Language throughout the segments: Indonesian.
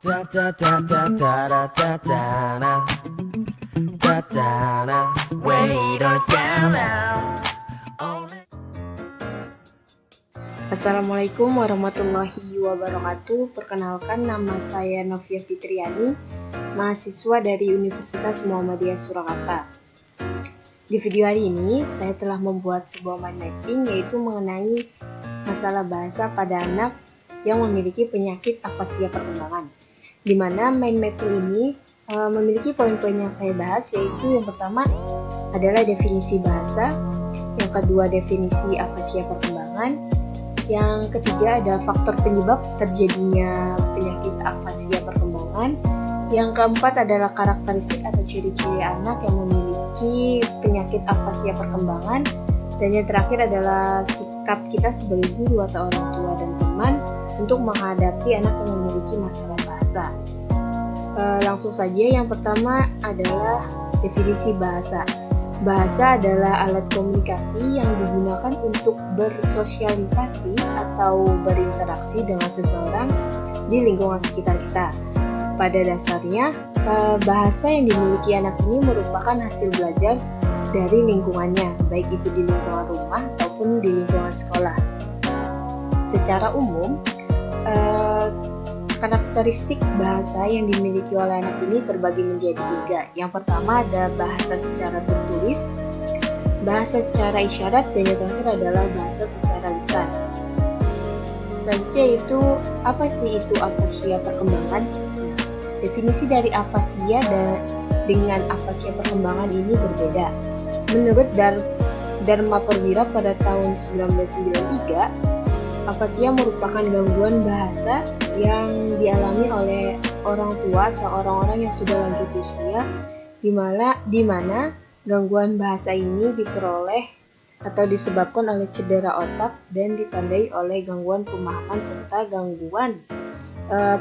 Da da da da da da da da na. Da da na. Wait or down now. Assalamualaikum warahmatullahi wabarakatuh. Perkenalkan, nama saya Novia Fitriani, mahasiswa dari Universitas Muhammadiyah Surakarta. Di video hari ini, saya telah membuat sebuah mind mapping, yaitu mengenai masalah bahasa pada anak yang memiliki penyakit afasia perkembangan. Di mana mind mapping ini memiliki poin-poin yang saya bahas, yaitu yang pertama adalah definisi bahasa, yang kedua definisi afasia perkembangan, yang ketiga ada faktor penyebab terjadinya penyakit afasia perkembangan, yang keempat adalah karakteristik atau ciri-ciri anak yang memiliki penyakit afasia perkembangan, dan yang terakhir adalah sikap kita sebagai guru atau orang tua dan teman untuk menghadapi anak yang memiliki masalah bahasa. Langsung saja, yang pertama adalah definisi bahasa. Bahasa adalah alat komunikasi yang digunakan untuk bersosialisasi atau berinteraksi dengan seseorang di lingkungan sekitar kita. Pada dasarnya, bahasa yang dimiliki anak ini merupakan hasil belajar dari lingkungannya, baik itu di lingkungan rumah ataupun di lingkungan sekolah. Secara umum, karakteristik bahasa yang dimiliki oleh anak ini terbagi menjadi tiga. Yang pertama ada bahasa secara tertulis, bahasa secara isyarat, dan yang terakhir adalah bahasa secara lisan. Selanjutnya itu, apa sih itu afasia perkembangan? Definisi dari afasia dengan afasia perkembangan ini berbeda. Menurut Dharma Perwira pada tahun 1993, afasia merupakan gangguan bahasa yang dialami oleh orang tua atau orang-orang yang sudah lanjut usia, di mana gangguan bahasa ini diperoleh atau disebabkan oleh cedera otak dan ditandai oleh gangguan pemahaman serta gangguan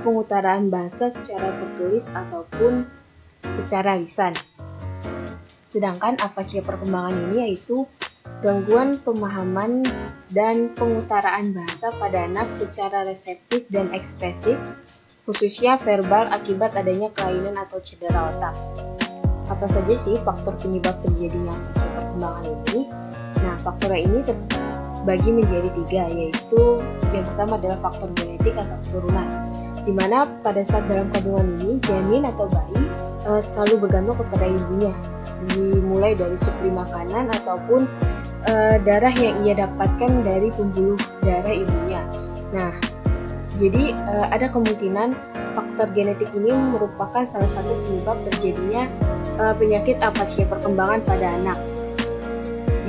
pengutaraan bahasa secara tertulis ataupun secara lisan. Sedangkan afasia perkembangan ini yaitu gangguan pemahaman dan pengutaraan bahasa pada anak secara reseptif dan ekspresif, khususnya verbal akibat adanya kelainan atau cedera otak. Apa saja sih faktor penyebab terjadinya afasia perkembangan ini? Nah, faktor ini terbagi menjadi tiga, yaitu yang pertama adalah faktor genetik atau keturunan, di mana pada saat dalam kandungan ini janin atau bayi selalu bergantung kepada ibunya, dimulai dari supli makanan ataupun darah yang ia dapatkan dari pembuluh darah ibunya. Nah, jadi ada kemungkinan faktor genetik ini merupakan salah satu penyebab terjadinya penyakit afasia perkembangan pada anak.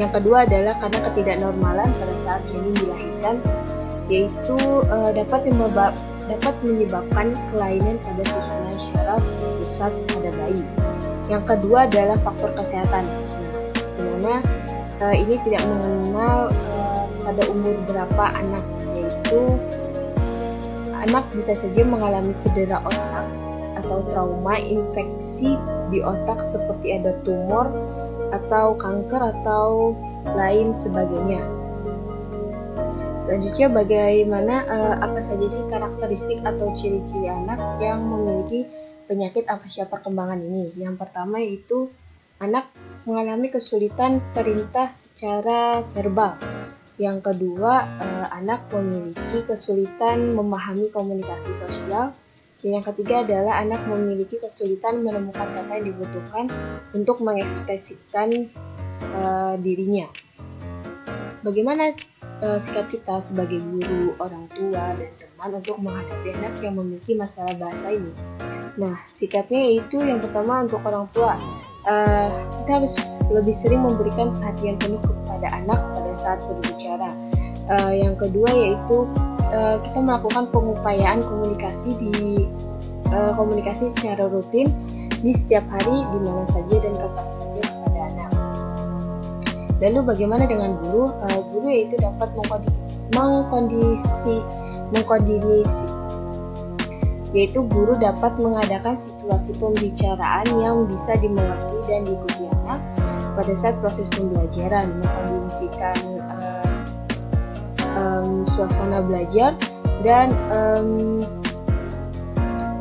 Yang kedua adalah karena ketidaknormalan pada saat janin dilahirkan, yaitu dapat menyebabkan kelainan pada susunan syaraf pusat pada bayi. Yang kedua adalah faktor kesehatan, di mana ini tidak mengenal pada umur berapa anak, yaitu anak bisa saja mengalami cedera otak atau trauma, infeksi di otak seperti ada tumor atau kanker atau lain sebagainya. Selanjutnya, bagaimana apa saja sih karakteristik atau ciri-ciri anak yang memiliki penyakit afasia perkembangan ini? Yang pertama yaitu anak mengalami kesulitan perintah secara verbal. Yang kedua, anak memiliki kesulitan memahami komunikasi sosial. Dan yang ketiga adalah anak memiliki kesulitan menemukan kata yang dibutuhkan untuk mengekspresikan dirinya. Bagaimana sikap kita sebagai guru, orang tua, dan teman untuk menghadapi anak yang memiliki masalah bahasa ini? Nah, sikapnya yaitu yang pertama untuk orang tua. Kita harus lebih sering memberikan perhatian penuh kepada anak pada saat berbicara. Yang kedua yaitu kita melakukan pengupayaan komunikasi secara rutin di setiap hari, di mana saja dan kapan saja kepada anak. Lalu bagaimana dengan guru? Guru yaitu dapat mengkoordinasi, yaitu guru dapat mengadakan situasi pembicaraan yang bisa dimengerti dan diikuti anak pada saat proses pembelajaran, mengkondisikan suasana belajar dan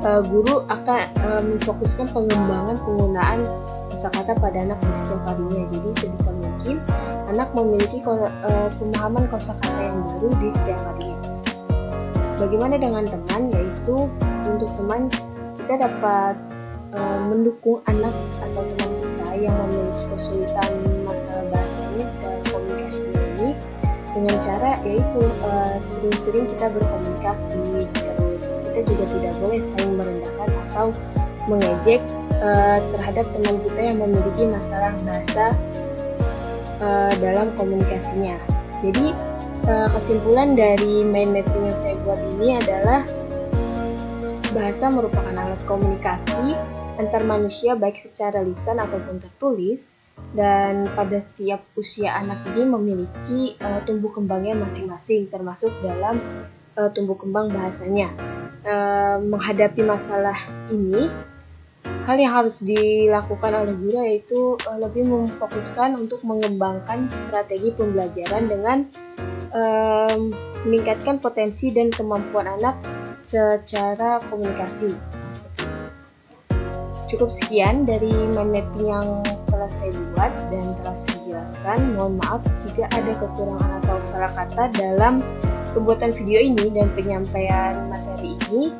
guru akan memfokuskan pengembangan penggunaan kosakata pada anak di setiap harinya. Jadi sebisa mungkin anak memiliki pemahaman kosakata yang baru di setiap harinya. Bagaimana dengan teman? Yaitu untuk teman kita dapat mendukung anak atau teman kita yang memiliki kesulitan masalah bahasanya dan komunikasinya ini dengan cara yaitu sering-sering kita berkomunikasi. Terus kita juga tidak boleh saling merendahkan atau mengejek terhadap teman kita yang memiliki masalah bahasa dalam komunikasinya. Jadi kesimpulan dari mind mapping yang saya buat ini adalah bahasa merupakan alat komunikasi antar manusia baik secara lisan ataupun tertulis, dan pada tiap usia anak ini memiliki tumbuh kembangnya masing-masing termasuk dalam tumbuh kembang bahasanya. Menghadapi masalah ini, hal yang harus dilakukan oleh guru yaitu lebih memfokuskan untuk mengembangkan strategi pembelajaran dengan meningkatkan potensi dan kemampuan anak secara komunikasi. Cukup sekian dari mind mapping yang telah saya buat dan telah saya jelaskan. Mohon maaf jika ada kekurangan atau salah kata dalam pembuatan video ini dan penyampaian materi ini.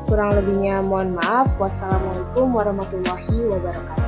Kurang lebihnya mohon maaf. Wassalamualaikum warahmatullahi wabarakatuh.